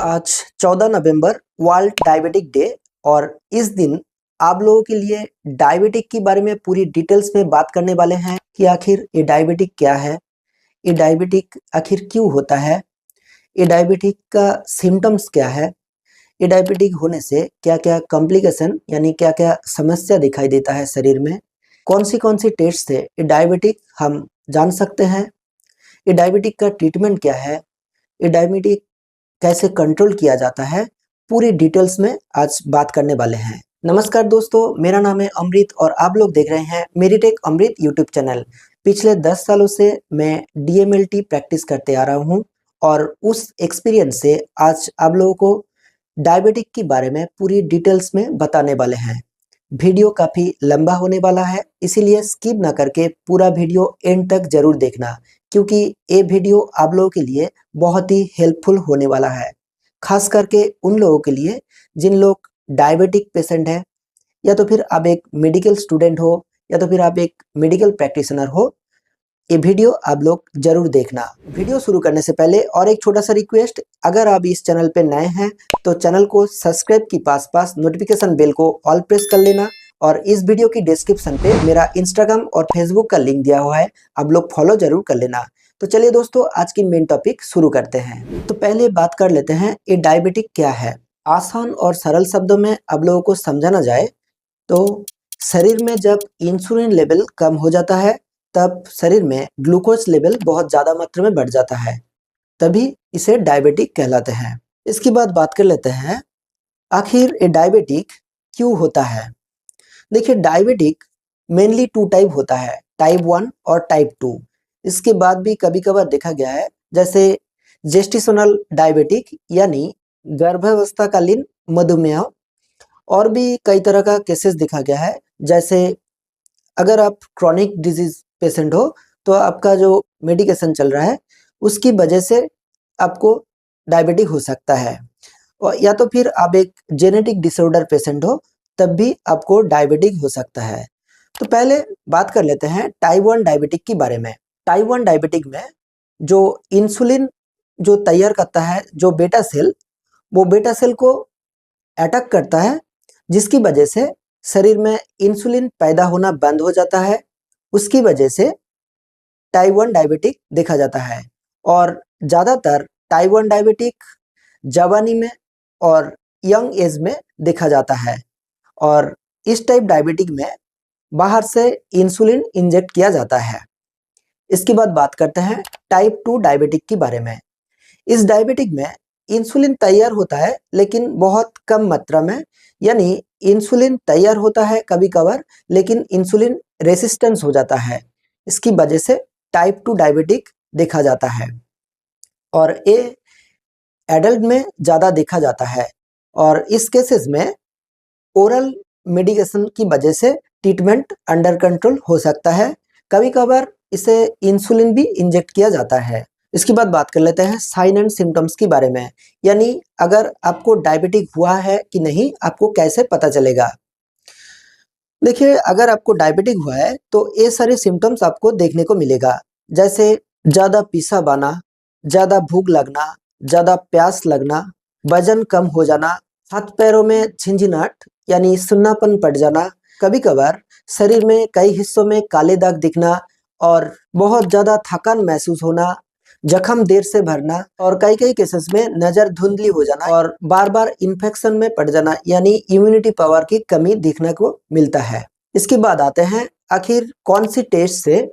आज 14 नवंबर world diabetic day और इस दिन आप लोगों के लिए डायबिटिक के बारे में पूरी डिटेल्स में बात करने वाले हैं कि आखिर ये डायबिटिक क्या है, ये डायबिटिक आखिर क्यों होता है, ये डायबिटिक का सिम्टम्स क्या है, ये डायबिटिक होने से क्या क्या कॉम्प्लिकेशन यानी क्या क्या समस्या दिखाई देता है शरीर में, कौन सी टेस्ट से ये डायबिटिक हम जान सकते हैं, ये डायबिटिक का ट्रीटमेंट क्या है, ये डायबिटिक कैसे कंट्रोल किया जाता है, पूरी डिटेल्स में आज बात करने वाले हैं। नमस्कार दोस्तों, मेरा नाम है अमृत और आप लोग देख रहे हैं मेडिटेक अमृत यूट्यूब चैनल। पिछले 10 सालों से मैं डीएमएलटी प्रैक्टिस करते आ रहा हूं और उस एक्सपीरियंस से आज आप लोगों को डायबिटिक के बारे में पूरी डिटेल्स में बताने वाले हैं। वीडियो काफ़ी लंबा होने वाला है, इसीलिए स्किप ना करके पूरा वीडियो एंड तक जरूर देखना, क्योंकि ये वीडियो आप लोगों के लिए बहुत ही हेल्पफुल होने वाला है, खास करके उन लोगों के लिए जिन लोग डायबिटिक पेशेंट हैं, या तो फिर आप एक मेडिकल स्टूडेंट हो या तो फिर आप एक मेडिकल प्रैक्टिशनर हो। ये वीडियो आप लोग जरूर देखना। वीडियो शुरू करने से पहले और एक छोटा सा रिक्वेस्ट, अगर आप इस चैनल पे नए हैं तो चैनल को सब्सक्राइब की पास नोटिफिकेशन बेल को ऑल प्रेस कर लेना और इस वीडियो की डिस्क्रिप्शन पे मेरा इंस्टाग्राम और फेसबुक का लिंक दिया हुआ है, आप लोग फॉलो जरूर कर लेना। तो चलिए दोस्तों, आज की मेन टॉपिक शुरू करते हैं। तो पहले बात कर लेते हैं ये डायबिटिक क्या है। आसान और सरल शब्दों में आप लोगों को समझाना जाए तो शरीर में जब इंसुलिन लेवल कम हो जाता है तब शरीर में ग्लूकोज लेवल बहुत ज़्यादा मात्रा में बढ़ जाता है, तभी इसे डायबिटिक कहलाते हैं। इसके बाद बात कर लेते हैं आखिर ये डायबिटिक क्यों होता है। देखिए, डायबिटिक मेनली 2 टाइप होता है, टाइप 1 और टाइप 2। इसके बाद भी कभी कभार देखा गया है जैसे जेस्टिशनल डायबिटिक यानी गर्भावस्थाकालीन मधुमेह, और भी कई तरह का केसेस देखा गया है। जैसे अगर आप क्रॉनिक डिजीज पेशेंट हो तो आपका जो मेडिकेशन चल रहा है उसकी वजह से आपको डायबिटिक हो सकता है, और या तो फिर आप एक जेनेटिक डिसऑर्डर पेशेंट हो तब भी आपको डायबिटिक हो सकता है। तो पहले बात कर लेते हैं टाइप 1 डायबिटिक के बारे में। टाइप 1 डायबिटिक में जो इंसुलिन जो तैयार करता है जो बेटा सेल, वो बेटा सेल को अटैक करता है, जिसकी वजह से शरीर में इंसुलिन पैदा होना बंद हो जाता है। उसकी वजह से टाइप 1 डायबिटिक देखा जाता है, और ज़्यादातर टाइप 1 डायबिटिक जवानी में और यंग एज में देखा जाता है, और इस टाइप डायबिटिक में बाहर से इंसुलिन इंजेक्ट किया जाता है। इसके बाद बात करते हैं टाइप 2 डायबिटिक के बारे में। इस डायबिटिक में इंसुलिन तैयार होता है लेकिन बहुत कम मात्रा में, यानी इंसुलिन तैयार होता है कभी कभार लेकिन इंसुलिन रेसिस्टेंस हो जाता है। इसकी वजह से टाइप 2 डायबिटिक देखा जाता है, और ये एडल्ट में ज़्यादा देखा जाता है, और इस केसेस में ओरल मेडिकेशन की वजह से ट्रीटमेंट अंडर कंट्रोल हो सकता है। कभी कभार इसे इंसुलिन भी इंजेक्ट किया जाता है। इसके बाद बात कर लेते हैं साइन एंड सिम्टम्स के बारे में, यानी अगर आपको डायबिटिक हुआ है कि नहीं, आपको कैसे पता चलेगा। देखिए, अगर आपको डायबिटिक हुआ है तो ये सारे सिम्टम्स आपको देखने को मिलेगा, जैसे ज़्यादा पेशाब आना, ज़्यादा भूख लगना, ज़्यादा प्यास लगना, वजन कम हो जाना, हाथ पैरों में झिंझिनाहट यानी सुन्नापन पड़ जाना, कभी कभार शरीर में कई हिस्सों में काले दाग दिखना, और बहुत ज़्यादा थकान महसूस होना, जख्म देर से भरना, और कई केसेस में नज़र धुंधली हो जाना, और बार बार इन्फेक्शन में पड़ जाना, यानी इम्यूनिटी पावर की कमी देखने को मिलता है। इसके बाद आते हैं आखिर कौन सी टेस्ट से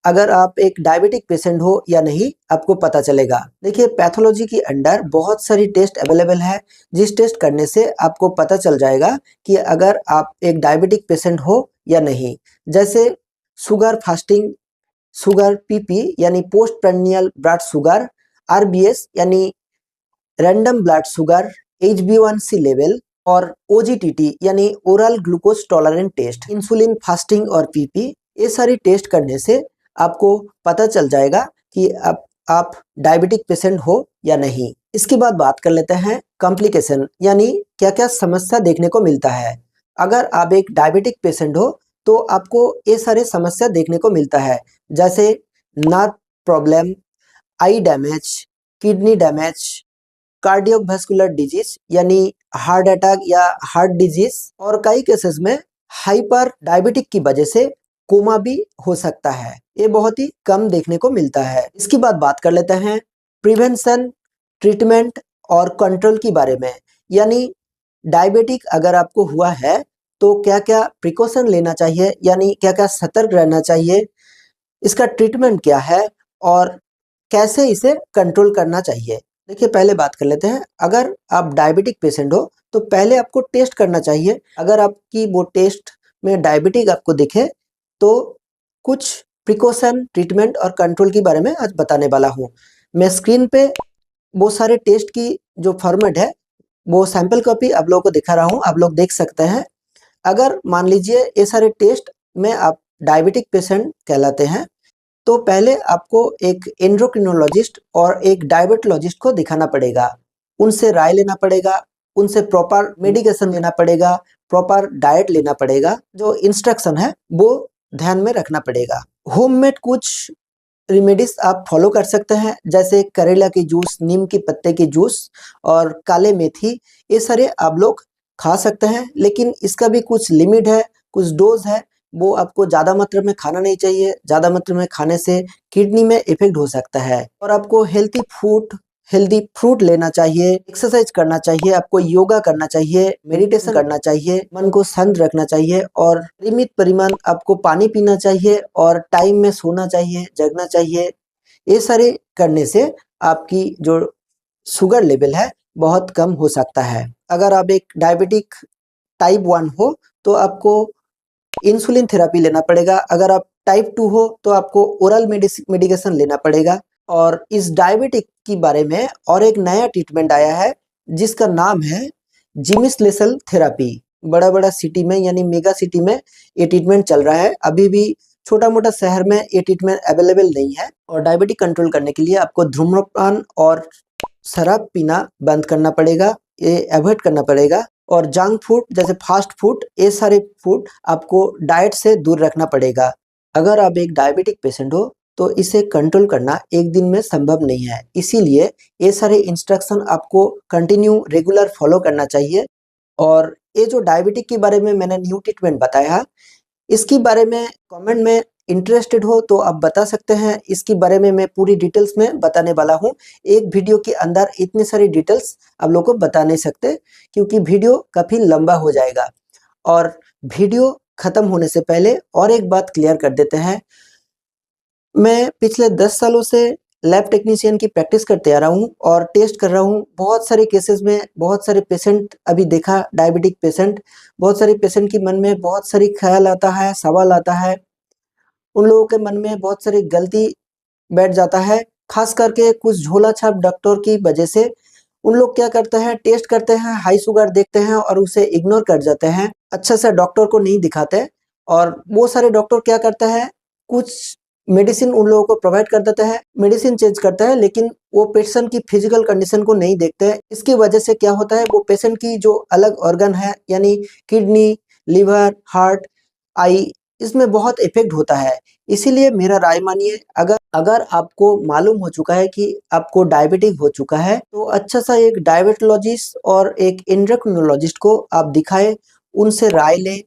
अगर आप एक डायबिटिक पेशेंट हो या नहीं आपको पता चलेगा। देखिए, पैथोलॉजी के अंडर बहुत सारी टेस्ट अवेलेबल है, जिस टेस्ट करने से आपको पता चल जाएगा कि अगर आप एक डायबिटिक पेशेंट हो या नहीं। जैसे शुगर फास्टिंग, शुगर पीपी यानी post prandial blood sugar, RBS यानी random blood sugar, HbA1c level, और ओजीटीटी यानी oral glucose tolerant test, insulin fasting और पीपी, ये सारी टेस्ट करने से आपको पता चल जाएगा कि आप डायबिटिक पेशेंट हो या नहीं। इसके बाद बात कर लेते हैं कॉम्प्लिकेशन, यानी क्या क्या समस्या देखने को मिलता है। अगर आप एक डायबिटिक पेशेंट हो तो आपको ये सारे समस्या देखने को मिलता है, जैसे nerve problem, eye damage, kidney damage, cardiovascular disease यानी हार्ट अटैक या हार्ट डिजीज, और कई केसेस में हाइपर डायबिटिक की वजह से कोमा भी हो सकता है। ये बहुत ही कम देखने को मिलता है। इसके बाद बात कर लेते हैं प्रिवेंशन, ट्रीटमेंट और कंट्रोल के बारे में। यानी डायबिटिक अगर आपको हुआ है तो क्या क्या प्रिकॉशन लेना चाहिए, यानी क्या क्या सतर्क रहना चाहिए, इसका ट्रीटमेंट क्या है और कैसे इसे कंट्रोल करना चाहिए। देखिए, पहले बात कर लेते हैं। अगर आप डायबिटिक पेशेंट हो तो पहले आपको टेस्ट करना चाहिए। अगर आपकी वो टेस्ट में डायबिटिक आपको दिखे तो कुछ प्रिकॉशन, ट्रीटमेंट और कंट्रोल के बारे में आज बताने वाला हूँ। मैं स्क्रीन पे वो सारे टेस्ट की जो फॉर्मेट है वो सैंपल कॉपी आप लोगों को दिखा रहा हूँ, आप लोग देख सकते हैं। अगर मान लीजिए ये सारे टेस्ट में आप डायबिटिक पेशेंट कहलाते हैं तो पहले आपको एक एंडोक्रिनोलॉजिस्ट और एक डायबिटोलॉजिस्ट को दिखाना पड़ेगा। उनसे राय लेना पड़ेगा, उनसे प्रॉपर मेडिकेशन लेना पड़ेगा, प्रॉपर डाइट लेना पड़ेगा। जो इंस्ट्रक्शन है वो ध्यान में रखना पड़ेगा। होममेड कुछ रेमेडीज आप फॉलो कर सकते हैं, जैसे करेला की जूस, नीम के पत्ते की जूस और काले मेथी। ये सारे आप लोग खा सकते हैं, लेकिन इसका भी कुछ लिमिट है, कुछ डोज है। वो आपको ज़्यादा मात्रा में खाना नहीं चाहिए। ज़्यादा मात्रा में खाने से किडनी में इफेक्ट हो सकता है। और आपको हेल्दी फ्रूट लेना चाहिए, एक्सरसाइज करना चाहिए, आपको योगा करना चाहिए, मेडिटेशन करना चाहिए, मन को शांत रखना चाहिए और सीमित परिमाण आपको पानी पीना चाहिए और टाइम में सोना चाहिए, जगना चाहिए। ये सारे करने से आपकी जो शुगर लेवल है बहुत कम हो सकता है। अगर आप एक डायबिटिक टाइप 1 हो तो आपको इंसुलिन थेरेपी लेना पड़ेगा। अगर आप टाइप 2 हो तो आपको ओरल मेडिकेशन लेना पड़ेगा। और इस डायबिटिक के बारे में और एक नया ट्रीटमेंट आया है जिसका नाम है जिमिस लेसल थेरेपी। बड़ा बड़ा सिटी में यानी मेगा सिटी में ये ट्रीटमेंट चल रहा है। अभी भी छोटा मोटा शहर में ये ट्रीटमेंट अवेलेबल नहीं है। और डायबिटिक कंट्रोल करने के लिए आपको धूम्रपान और शराब पीना बंद करना पड़ेगा, ये अवॉइड करना पड़ेगा। और जंक फूड जैसे फास्ट फूड, ये सारे फूड आपको डाइट से दूर रखना पड़ेगा। अगर आप एक डायबिटिक पेशेंट हो तो इसे कंट्रोल करना एक दिन में संभव नहीं है, इसीलिए ये सारे इंस्ट्रक्शन आपको कंटिन्यू रेगुलर फॉलो करना चाहिए। और ये जो डायबिटिक के बारे में मैंने न्यू ट्रीटमेंट बताया, इसके बारे में कमेंट में इंटरेस्टेड हो तो आप बता सकते हैं। इसके बारे में मैं पूरी डिटेल्स में बताने वाला हूँ। एक वीडियो के अंदर इतनी सारी डिटेल्स आप लोगों को बता नहीं सकते, क्योंकि वीडियो काफ़ी लंबा हो जाएगा। और वीडियो ख़त्म होने से पहले और एक बात क्लियर कर देते हैं। मैं पिछले 10 सालों से लैब टेक्नीशियन की प्रैक्टिस करते आ रहा हूँ और टेस्ट कर रहा हूँ। बहुत सारे केसेस में बहुत सारे पेशेंट अभी देखा, डायबिटिक पेशेंट। बहुत सारे पेशेंट के मन में बहुत सारी ख्याल आता है, सवाल आता है। उन लोगों के मन में बहुत सारी गलती बैठ जाता है, खास करके कुछ झोला छाप डॉक्टर की वजह से। उन लोग क्या करते हैं, टेस्ट करते हैं, हाई शुगर देखते हैं और उसे इग्नोर कर जाते हैं, अच्छे से डॉक्टर को नहीं दिखाते। और वो सारे डॉक्टर क्या करते हैं, कुछ मेडिसिन उन लोगों को प्रोवाइड कर देते हैं, मेडिसिन चेंज करते हैं, लेकिन वो पेशेंट की फिजिकल कंडीशन को नहीं देखते हैं। इसकी वजह से क्या होता है, वो पेशेंट की जो अलग ऑर्गन है यानी किडनी, लिवर, हार्ट, आई, इसमें बहुत इफेक्ट होता है। इसीलिए मेरा राय मानिए, अगर आपको मालूम हो चुका है कि आपको डायबिटिक हो चुका है तो अच्छा सा एक डायबिटोलॉजिस्ट और एक एंडोक्रिनोलॉजिस्ट को आप दिखाएं, उनसे राय लें,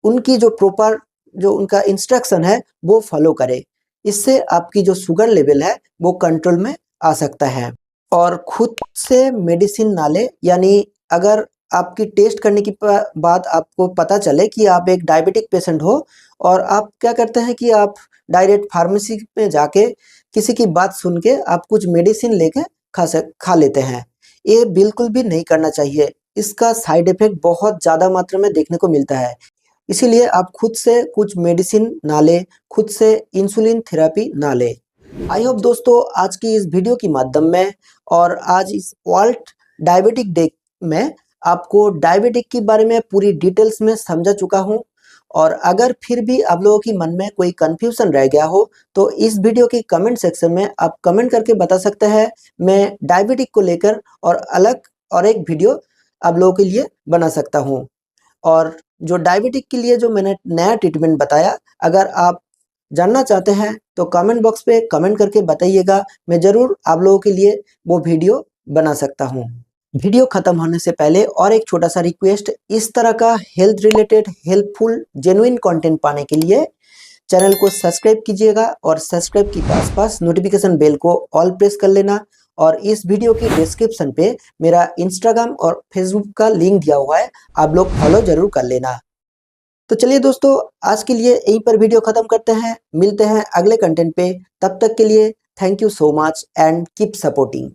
उनकी जो प्रॉपर जो उनका इंस्ट्रक्शन है वो फॉलो करें। इससे आपकी जो शुगर लेवल है वो कंट्रोल में आ सकता है। और खुद से मेडिसिन ना ले, यानी अगर आपकी टेस्ट करने की बाद आपको पता चले कि आप एक डायबिटिक पेशेंट हो और आप क्या करते हैं कि आप डायरेक्ट फार्मेसी में जाके किसी की बात सुन के आप कुछ मेडिसिन लेके खा लेते हैं, ये बिल्कुल भी नहीं करना चाहिए। इसका साइड इफेक्ट बहुत ज़्यादा मात्रा में देखने को मिलता है। इसीलिए आप खुद से कुछ मेडिसिन ना लें, खुद से इंसुलिन थेरेपी ना लें। आई होप दोस्तों आज की इस वीडियो के माध्यम में और आज इस वर्ल्ड डायबिटिक डे में आपको डायबिटिक के बारे में पूरी डिटेल्स में समझा चुका हूं। और अगर फिर भी आप लोगों की मन में कोई कंफ्यूजन रह गया हो तो इस वीडियो के कमेंट सेक्शन में आप कमेंट करके बता सकते हैं। मैं डायबिटिक को लेकर और अलग और एक वीडियो आप लोगों के लिए बना सकता हूं। और जो डायबिटिक के लिए जो मैंने नया ट्रीटमेंट बताया, अगर आप जानना चाहते हैं तो कमेंट बॉक्स पे कमेंट करके बताइएगा। मैं ज़रूर आप लोगों के लिए वो वीडियो बना सकता हूँ। वीडियो खत्म होने से पहले और एक छोटा सा रिक्वेस्ट, इस तरह का health related helpful genuine content पाने के लिए चैनल को सब्सक्राइब कीजिएगा और सब्सक्राइब के पास नोटिफिकेशन बेल को ऑल प्रेस कर लेना। और इस वीडियो की डिस्क्रिप्शन पे मेरा इंस्टाग्राम और फेसबुक का लिंक दिया हुआ है, आप लोग फॉलो जरूर कर लेना। तो चलिए दोस्तों, आज के लिए यहीं पर वीडियो खत्म करते हैं, मिलते हैं अगले कंटेंट पे। तब तक के लिए thank you so much and keep supporting.